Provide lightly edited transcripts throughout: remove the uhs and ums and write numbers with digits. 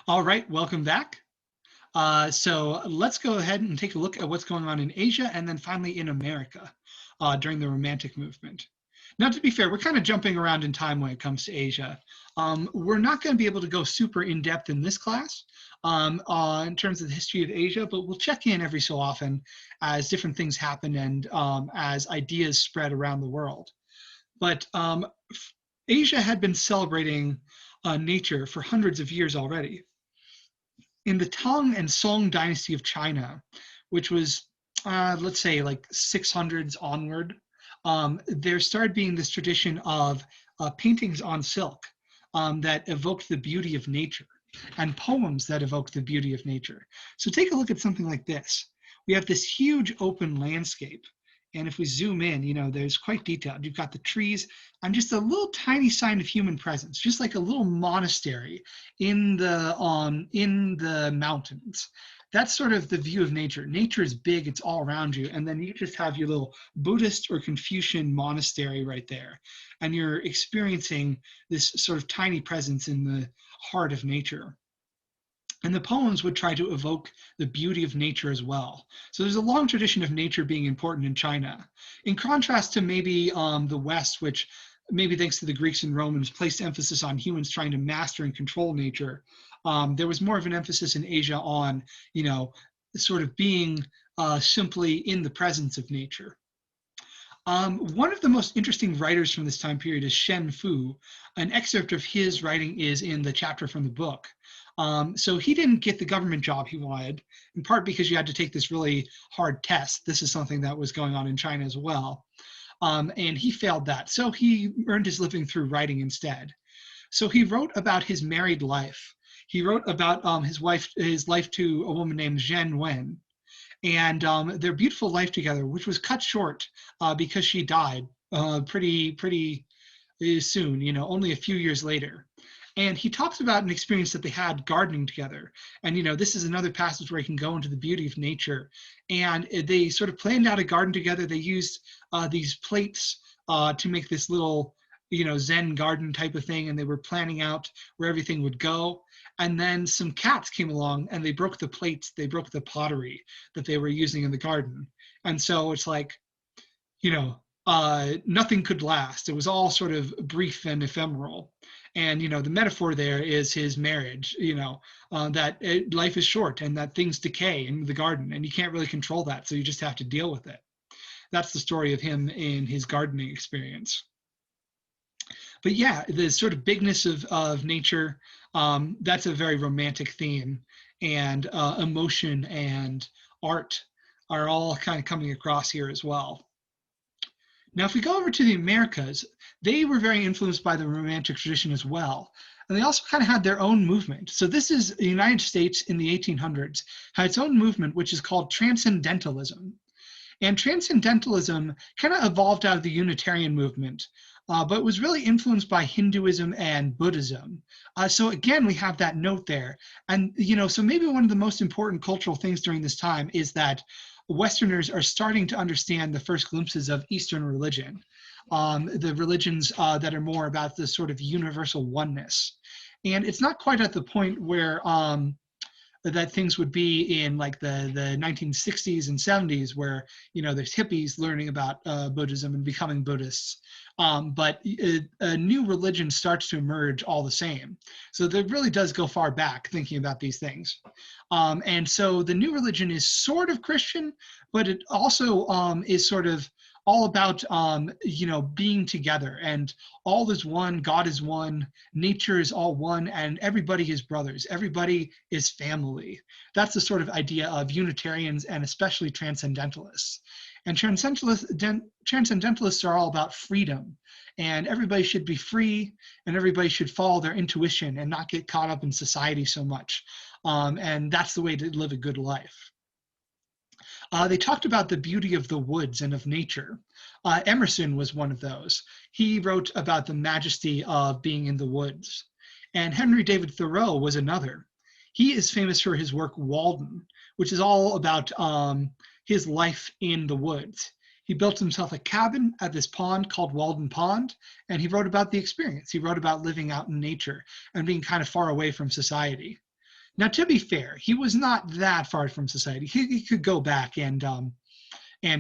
All right, welcome back. So let's go ahead and take a look at what's going on in Asia and then finally in America during the Romantic movement. Now, to be fair, we're kind of jumping around in time when it comes to Asia. We're not going to be able to go super in depth in this class in terms of the history of Asia, but we'll check in every so often as different things happen and as ideas spread around the world. But Asia had been celebrating nature for hundreds of years already. In the Tang and Song dynasty of China, which was, let's say, like 600s onward, there started being this tradition of paintings on silk that evoked the beauty of nature and poems that evoked the beauty of nature. So take a look at something like this. We have this huge open landscape. And if we zoom in, there's quite detailed. You've got the trees and just a little tiny sign of human presence, just like a little monastery in the mountains. That's sort of the view of nature. Nature is big, it's all around you, and then you just have your little Buddhist or Confucian monastery right there. And you're experiencing this sort of tiny presence in the heart of nature. And the poems would try to evoke the beauty of nature as well. So there's a long tradition of nature being important in China. In contrast to maybe the West, which maybe thanks to the Greeks and Romans placed emphasis on humans trying to master and control nature, there was more of an emphasis in Asia on, sort of being simply in the presence of nature. One of the most interesting writers from this time period is Shen Fu. An excerpt of his writing is in the chapter from the book. So he didn't get the government job he wanted, in part because you had to take this really hard test. This is something that was going on in China as well. And he failed that. So he earned his living through writing instead. So he wrote about his married life. He wrote about his life to a woman named Zhen Wen, and their beautiful life together, which was cut short because she died pretty soon, only a few years later. And he talks about an experience that they had gardening together. And, this is another passage where he can go into the beauty of nature. And they sort of planned out a garden together. They used these plates to make this little, Zen garden type of thing. And they were planning out where everything would go. And then some cats came along and they broke the plates. They broke the pottery that they were using in the garden. And so it's like, nothing could last. It was all sort of brief and ephemeral. And, the metaphor there is his marriage, that life is short and that things decay in the garden and you can't really control that. So you just have to deal with it. That's the story of him in his gardening experience. But yeah, the sort of bigness of nature, that's a very romantic theme. And emotion and art are all kind of coming across here as well. Now, if we go over to the Americas, they were very influenced by the Romantic tradition as well. And they also kind of had their own movement. So this is the United States in the 1800s, had its own movement, which is called Transcendentalism. And Transcendentalism kind of evolved out of the Unitarian movement, but was really influenced by Hinduism and Buddhism. So again, we have that note there. And, so maybe one of the most important cultural things during this time is that Westerners are starting to understand the first glimpses of Eastern religion, the religions that are more about this sort of universal oneness. And it's not quite at the point where that things would be in like the 1960s and 70s where, there's hippies learning about Buddhism and becoming Buddhists. But a new religion starts to emerge all the same. So that really does go far back thinking about these things. And so the new religion is sort of Christian, but it also is sort of all about, being together and all is one, God is one, nature is all one, and everybody is brothers. Everybody is family. That's the sort of idea of Unitarians and especially Transcendentalists. And Transcendentalists are all about freedom, and everybody should be free, and everybody should follow their intuition and not get caught up in society so much. And that's the way to live a good life. They talked about the beauty of the woods and of nature. Emerson was one of those. He wrote about the majesty of being in the woods. And Henry David Thoreau was another. He is famous for his work Walden, which is all about his life in the woods. He built himself a cabin at this pond called Walden Pond, and he wrote about the experience. He wrote about living out in nature and being kind of far away from society. Now, to be fair, he was not that far from society. He could go back and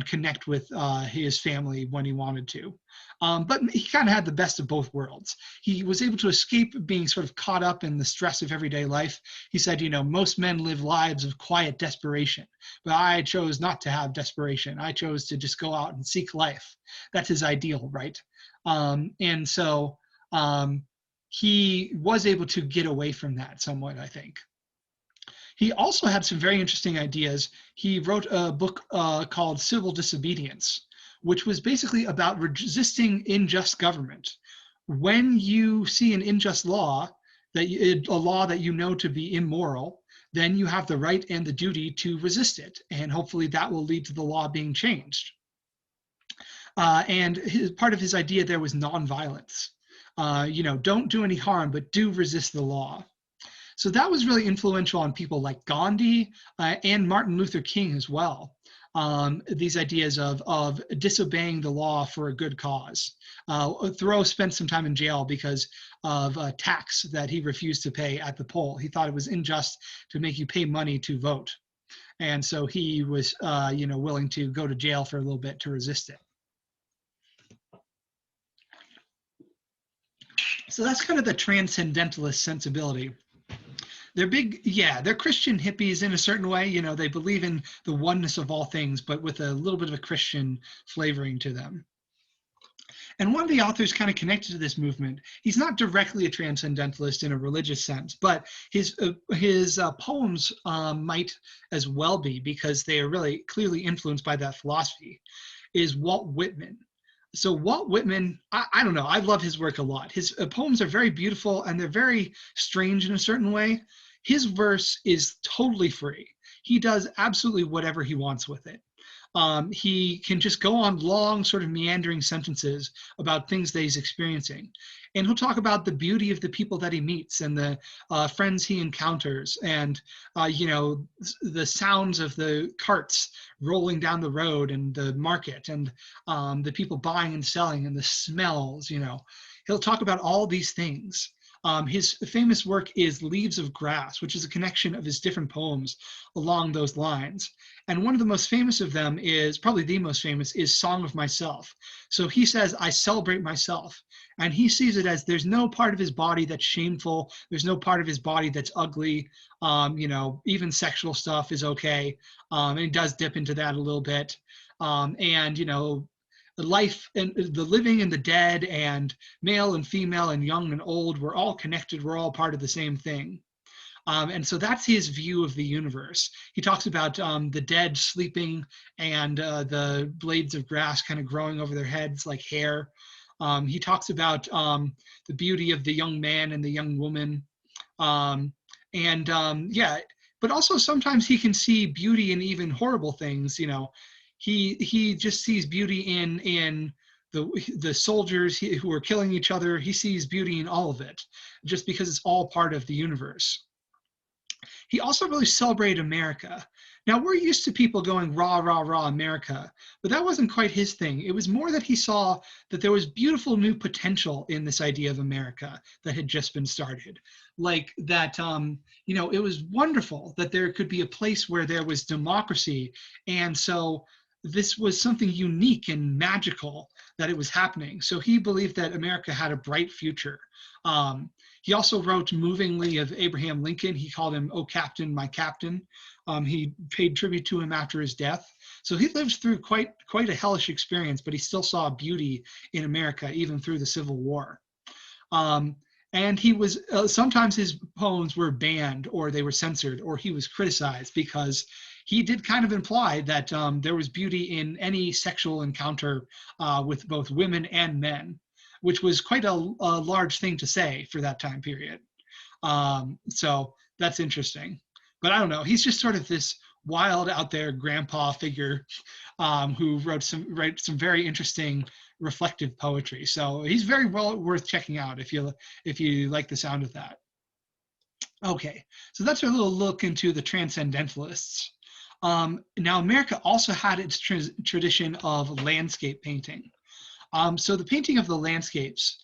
connect with his family when he wanted to. But he kind of had the best of both worlds. He was able to escape being sort of caught up in the stress of everyday life. He said, most men live lives of quiet desperation, but I chose not to have desperation. I chose to just go out and seek life. That's his ideal, right? And so he was able to get away from that somewhat, I think. He also had some very interesting ideas. He wrote a book called Civil Disobedience, which was basically about resisting unjust government. When you see an unjust law, a law that you know to be immoral, then you have the right and the duty to resist it, and hopefully that will lead to the law being changed. And part of his idea there was nonviolence. Don't do any harm, but do resist the law. So that was really influential on people like Gandhi and Martin Luther King as well. These ideas of disobeying the law for a good cause. Thoreau spent some time in jail because of a tax that he refused to pay at the poll. He thought it was unjust to make you pay money to vote. And so he was willing to go to jail for a little bit to resist it. So that's kind of the transcendentalist sensibility. They're they're Christian hippies in a certain way. They believe in the oneness of all things, but with a little bit of a Christian flavoring to them. And one of the authors kind of connected to this movement, he's not directly a transcendentalist in a religious sense, but his poems might as well be, because they are really clearly influenced by that philosophy, is Walt Whitman. So Walt Whitman, I don't know, I love his work a lot. His poems are very beautiful and they're very strange in a certain way. His verse is totally free. He does absolutely whatever he wants with it. He can just go on long sort of meandering sentences about things that he's experiencing. And he'll talk about the beauty of the people that he meets and the friends he encounters and, the sounds of the carts rolling down the road and the market and the people buying and selling and the smells, He'll talk about all these things. His famous work is Leaves of Grass, which is a connection of his different poems along those lines. And one of the most famous of them is, probably the most famous, is Song of Myself. So he says, I celebrate myself. And he sees it as there's no part of his body that's shameful. There's no part of his body that's ugly. Even sexual stuff is okay. And he does dip into that a little bit. The life and the living and the dead and male and female and young and old, we're all connected. We're all part of the same thing. And so that's his view of the universe. He talks about the dead sleeping and the blades of grass kind of growing over their heads like hair. He talks about the beauty of the young man and the young woman. But also sometimes he can see beauty in even horrible things. He just sees beauty in the soldiers who are killing each other. He sees beauty in all of it, just because it's all part of the universe. He also really celebrated America. Now, we're used to people going rah, rah, rah, America, but that wasn't quite his thing. It was more that he saw that there was beautiful new potential in this idea of America that had just been started. Like that, it was wonderful that there could be a place where there was democracy. And so this was something unique and magical that it was happening. So he believed that America had a bright future. He also wrote movingly of Abraham Lincoln. He called him, "Oh, Captain, my Captain." He paid tribute to him after his death. So he lived through quite a hellish experience, but he still saw beauty in America, even through the Civil War. And he was, sometimes his poems were banned or they were censored or he was criticized because he did kind of imply that there was beauty in any sexual encounter with both women and men, which was quite a large thing to say for that time period. So that's interesting. But I don't know, he's just sort of this wild out there grandpa figure who wrote some very interesting reflective poetry. So he's very well worth checking out if you like the sound of that. Okay, so that's a little look into the transcendentalists. Now, America also had its tradition of landscape painting. So the painting of the landscapes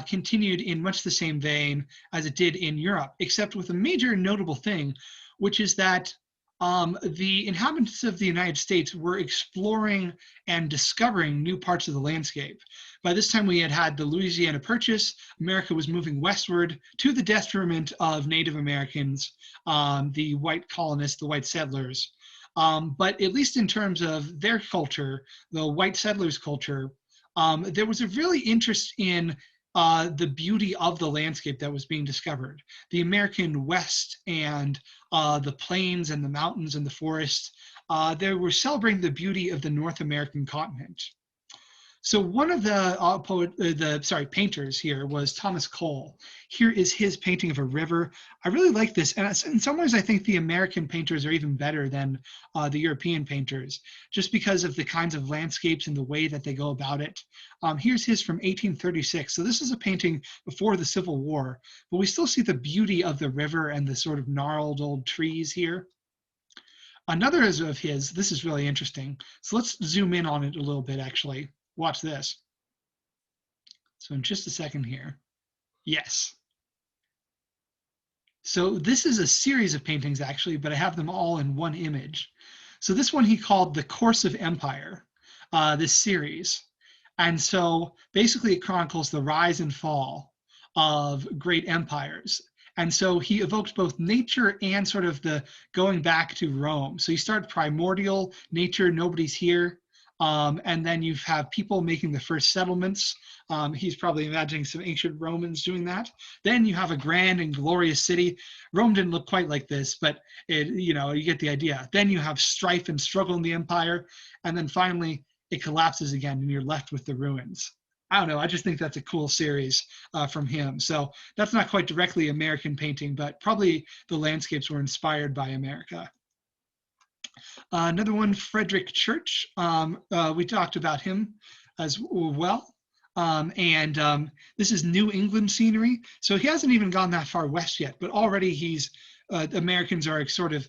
continued in much the same vein as it did in Europe, except with a major notable thing, which is that the inhabitants of the United States were exploring and discovering new parts of the landscape. By this time, we had had the Louisiana Purchase. America was moving westward to the detriment of Native Americans, the white colonists, the white settlers. But at least in terms of their culture, the white settlers' culture, there was a really interest in the beauty of the landscape that was being discovered. The American West and the plains and the mountains and the forests, they were celebrating the beauty of the North American continent. So one of the painters here was Thomas Cole. Here is his painting of a river. I really like this, and in some ways I think the American painters are even better than the European painters, just because of the kinds of landscapes and the way that they go about it. Here's his from 1836. So this is a painting before the Civil War, but we still see the beauty of the river and the sort of gnarled old trees here. Another is of his, this is really interesting. So let's zoom in on it a little bit actually. Watch this. So in just a second here. Yes. So this is a series of paintings actually, but I have them all in one image. So this one he called The Course of Empire, this series. And so basically it chronicles the rise and fall of great empires. And so he evokes both nature and sort of the going back to Rome. So you start primordial, nature, nobody's here. And then you have people making the first settlements. He's probably imagining some ancient Romans doing that. Then you have a grand and glorious city. Rome didn't look quite like this, but you get the idea. Then you have strife and struggle in the empire. And then finally, it collapses again and you're left with the ruins. I don't know, I just think that's a cool series from him. So that's not quite directly American painting, but probably the landscapes were inspired by America. Another one, Frederick Church. We talked about him as well. This is New England scenery. So he hasn't even gone that far west yet, but already Americans are sort of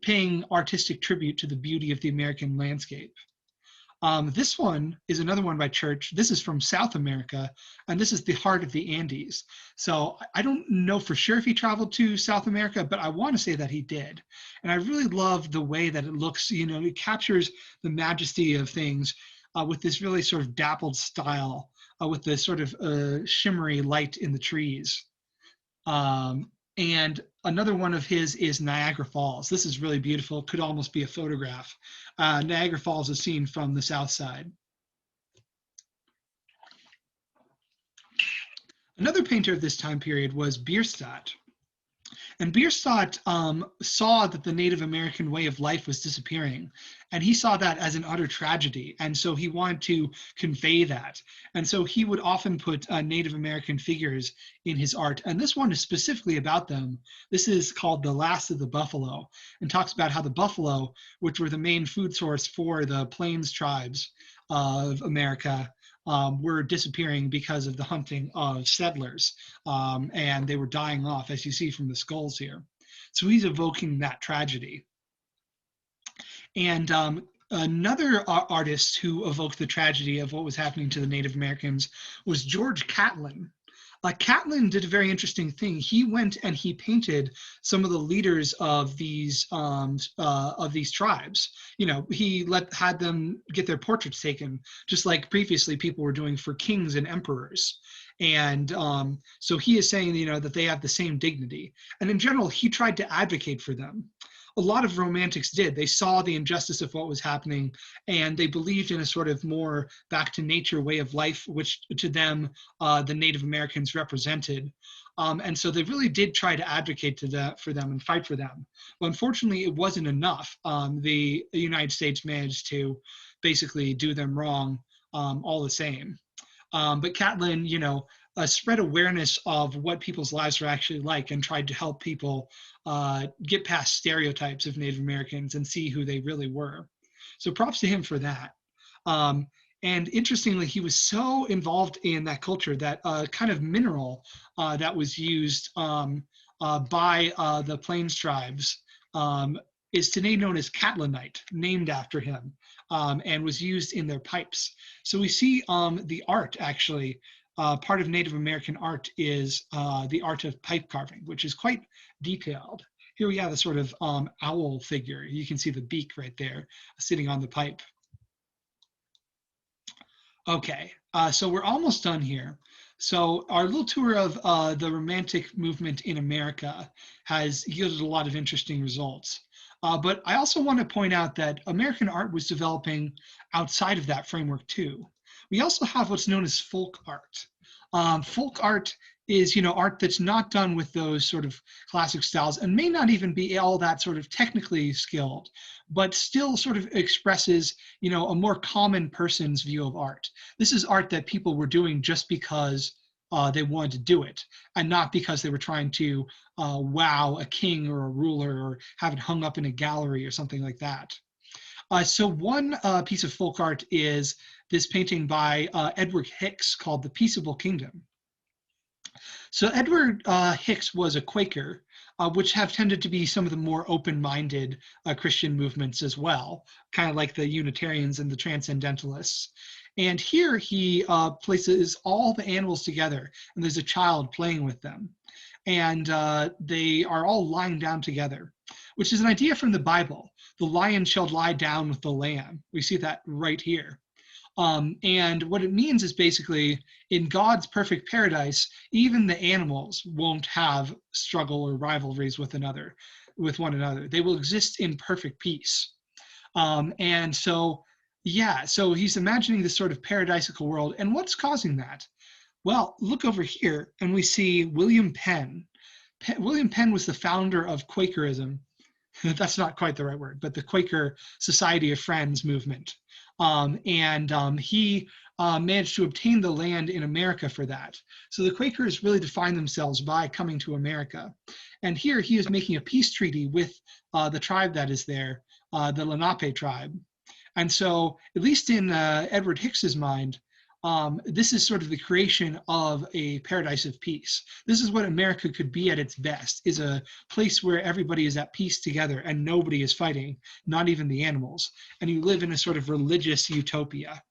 paying artistic tribute to the beauty of the American landscape. This one is another one by Church. This is from South America, and this is the heart of the Andes. So I don't know for sure if he traveled to South America, but I want to say that he did. And I really love the way that it looks. It captures the majesty of things with this really sort of dappled style, with this sort of shimmery light in the trees. And another one of his is Niagara Falls. This is really beautiful. Could almost be a photograph. Niagara Falls is seen from the south side. Another painter of this time period was Bierstadt. And Bierstadt saw that the Native American way of life was disappearing. And he saw that as an utter tragedy. And so he wanted to convey that. And so he would often put Native American figures in his art. And this one is specifically about them. This is called The Last of the Buffalo, and talks about how the buffalo, which were the main food source for the Plains tribes of America, were disappearing because of the hunting of settlers, and they were dying off, as you see from the skulls here. So he's evoking that tragedy. And another artist who evoked the tragedy of what was happening to the Native Americans was George Catlin. Catlin did a very interesting thing. He went and he painted some of the leaders of these tribes. He had them get their portraits taken, just like previously people were doing for kings and emperors. And so he is saying, that they have the same dignity. And in general, he tried to advocate for them. A lot of romantics did. They saw the injustice of what was happening, and they believed in a sort of more back to nature way of life, which to them, the Native Americans represented. And so they really did try to advocate for them and fight for them. But unfortunately, it wasn't enough. The United States managed to basically do them wrong all the same. But Catlin, spread awareness of what people's lives were actually like and tried to help people get past stereotypes of Native Americans and see who they really were. So props to him for that. And interestingly, he was so involved in that culture that kind of mineral that was used by the Plains tribes is today known as catlinite, named after him, and was used in their pipes. So we see the art actually part of Native American art is the art of pipe carving, which is quite detailed. Here we have a sort of owl figure. You can see the beak right there sitting on the pipe. Okay, so we're almost done here. So our little tour of the Romantic movement in America has yielded a lot of interesting results. But I also want to point out that American art was developing outside of that framework too. We also have what's known as folk art. Folk art is, art that's not done with those sort of classic styles and may not even be all that sort of technically skilled, but still sort of expresses, a more common person's view of art. This is art that people were doing just because they wanted to do it, and not because they were trying to wow a king or a ruler or have it hung up in a gallery or something like that. So one piece of folk art is this painting by Edward Hicks called The Peaceable Kingdom. So Edward Hicks was a Quaker, which have tended to be some of the more open-minded Christian movements as well, kind of like the Unitarians and the Transcendentalists. And here he places all the animals together, and there's a child playing with them. And they are all lying down together, which is an idea from the Bible. The lion shall lie down with the lamb. We see that right here. And what it means is basically, in God's perfect paradise, even the animals won't have struggle or rivalries with one another. They will exist in perfect peace. And so, yeah, so he's imagining this sort of paradisical world. And what's causing that? Well, look over here, and we see William Penn. William Penn was the founder of Quakerism. That's not quite the right word, but the Quaker Society of Friends movement. He managed to obtain the land in America for that. So the Quakers really defined themselves by coming to America. And here he is making a peace treaty with the tribe that is there, the Lenape tribe. And so, at least in Edward Hicks's mind, this is sort of the creation of a paradise of peace. This is what America could be at its best, is a place where everybody is at peace together and nobody is fighting, not even the animals. And you live in a sort of religious utopia.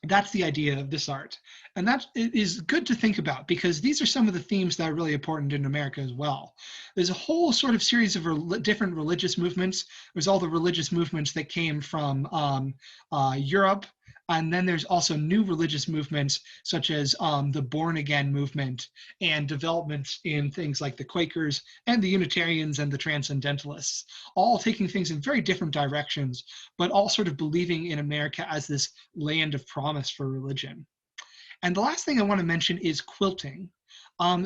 That's the idea of this art. And that is good to think about, because these are some of the themes that are really important in America as well. There's a whole sort of series of different religious movements. There's all the religious movements that came from Europe. And then there's also new religious movements, such as the Born Again movement, and developments in things like the Quakers and the Unitarians and the Transcendentalists, all taking things in very different directions, but all sort of believing in America as this land of promise for religion. And the last thing I want to mention is quilting.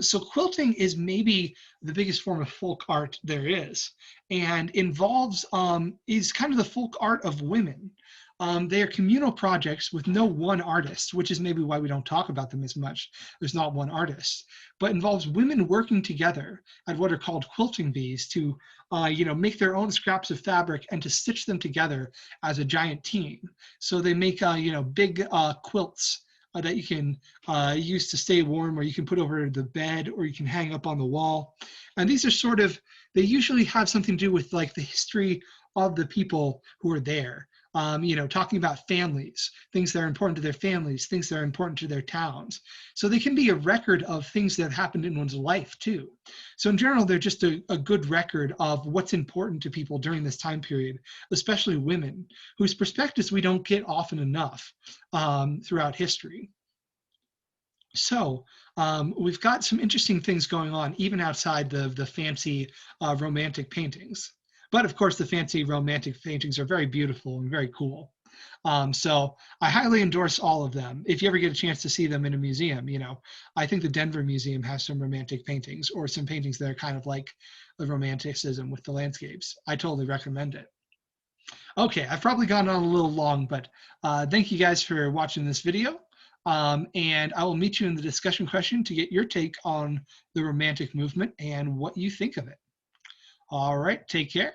So quilting is maybe the biggest form of folk art there is, and involves, is kind of the folk art of women. They are communal projects with no one artist, which is maybe why we don't talk about them as much. There's not one artist, but involves women working together at what are called quilting bees to, make their own scraps of fabric and to stitch them together as a giant team. So they make, big quilts that you can use to stay warm, or you can put over the bed, or you can hang up on the wall. And these are sort of, they usually have something to do with like the history of the people who are there. Talking about families, things that are important to their families, things that are important to their towns. So they can be a record of things that have happened in one's life too. So in general, they're just a good record of what's important to people during this time period, especially women, whose perspectives we don't get often enough throughout history. So we've got some interesting things going on, even outside the fancy romantic paintings. But of course, the fancy romantic paintings are very beautiful and very cool. So I highly endorse all of them. If you ever get a chance to see them in a museum, I think the Denver Museum has some romantic paintings, or some paintings that are kind of like the romanticism with the landscapes. I totally recommend it. Okay, I've probably gone on a little long, but thank you guys for watching this video. And I will meet you in the discussion question to get your take on the Romantic movement and what you think of it. All right, take care.